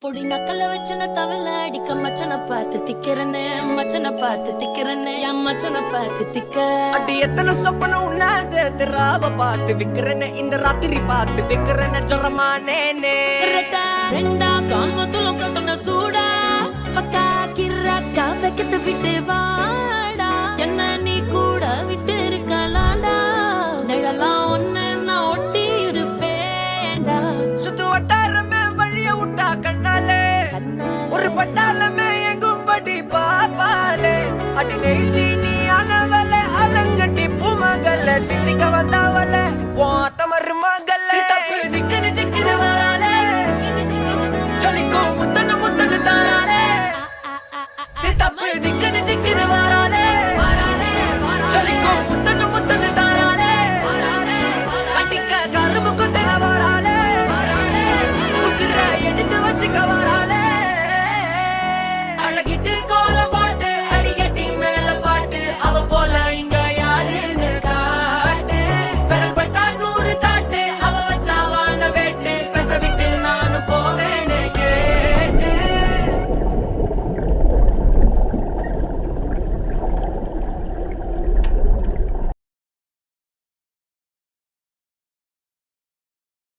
பொடி நக்கல வச்சன தவள அடிக்க மச்சன பார்த்து திக்கிறனே மச்சன பார்த்து திக்கிறனே என் மச்சன பார்த்து திக்க அடி எத்தனை சொப்பனம் உன்னா சேர்த்து ராவ பார்த்து விக்கிறனே இந்த ராத்திரி பார்த்து விக்கிறனே ஜொரமானேனே ரெண்டா காமத்துல கட்டண சூடா பக்கா கிராக்கா வைக்கத்து விட்டு வாடா என்ன நீ கூட விட்டு இருக்கலாடா நிழலாம் ஒன்னு நான் ஒட்டி இருப்பேன்டா சுத்து வட்டாரமே வழிய விட்டா கண்ணாலே ஒரு பட்டாளமே எங்கும்படி பாப்பாலே அடி நெய்சி நீ ஆனவளே அலங்கட்டி பூமகள தித்திக்க வந்தா